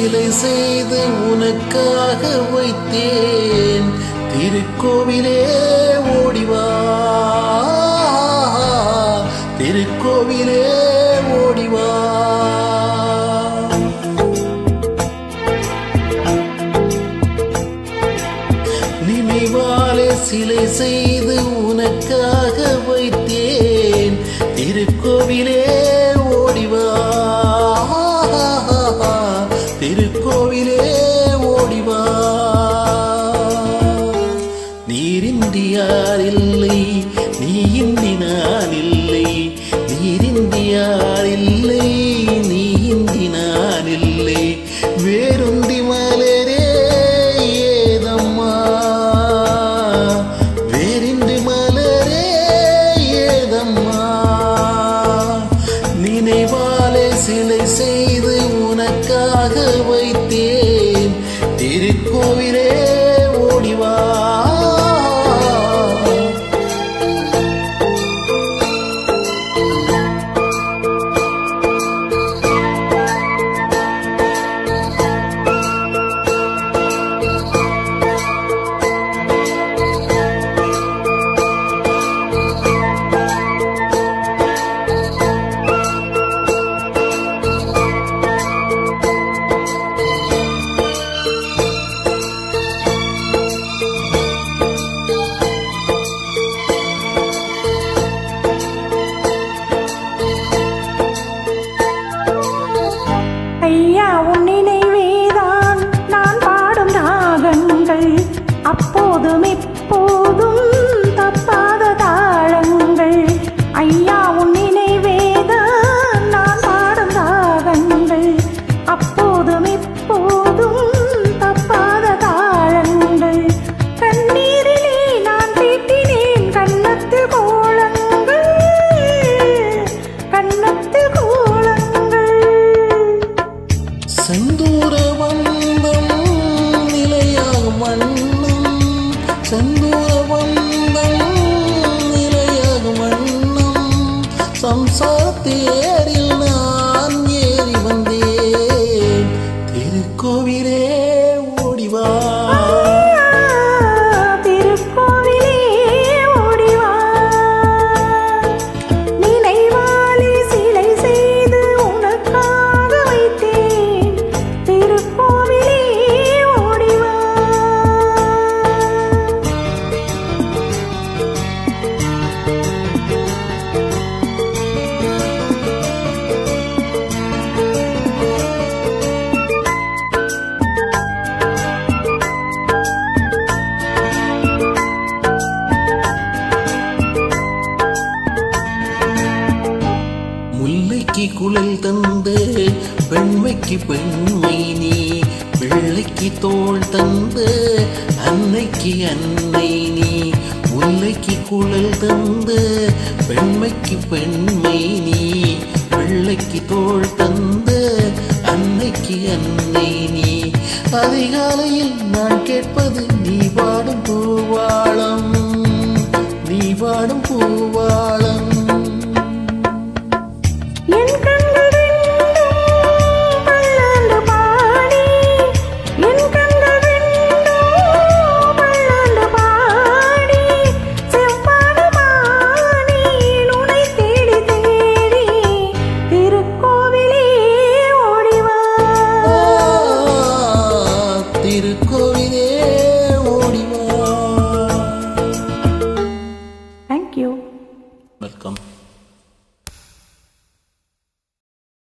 சிலை செய்து உனக்காக வைத்தேன். திருக்கோவிலே ஓடிவா, திருக்கோவிலே ஓடிவா. நினைவாலே சிலை செய்து உனக்காக வைத்தேன். திருக்கோவிலே ஓடிவா, திருக்கோவிலே ஓடிவா. நீரின்றி யாரில்லை, நீ இன்றி நான் இல்லை. நீரின்றி யாரில்லை, நீ இன்றி நான் இல்லை. வேறொன்றி மலரே ஏதம்மா, வேறின்றி மலரே ஏதம்மா. நினைவாலே சிலை செய்து உனக்காக வைத்தேன். திருக்கோவிலே ஓடிவா. அப்போதும் இப்போதும் தப்பாத தாளங்கள். ஐயா உன் நினைவேதான் நான் பாடும் தாகங்கள். அப்போதும் இப்போதும் தப்பாத தாளங்கள். கண்ணீரிலே நான் தீட்டினேன் கன்னத்தில் கோலங்கள், கன்னத்தில் கோலங்கள். செந்தூர வந்தம் நிலையாகும் வண்ணம், செந்தூர வந்தம் நிலையாகும் வண்ணம். சம்சாரத்தேரில் நான் ஏறி வந்தேன். திருக்கோவிலே ஓடிவா, திருக்கோவிலே ஓடிவா. நினைவாலே சிலை செய்து உனக்காக வைத்தேன். திருக்கோவிலே ஓடிவா. முல்லைக்கு குழல் தந்து பெண்மைக்கு பெண்மை நீ. பிள்ளைக்கு தோள் தந்து அன்னைக்கு அன்னை நீ. முல்லைக்கு குழல் தந்து பெண்மைக்கு பெண்மை நீ. பிள்ளைக்கு தோள் தந்து அன்னைக்கு அன்னை நீ. அதிகாலையில் நான் கேட்பது நீ பாடும் பூவாளம், நீ பாடும் பூவாளம்.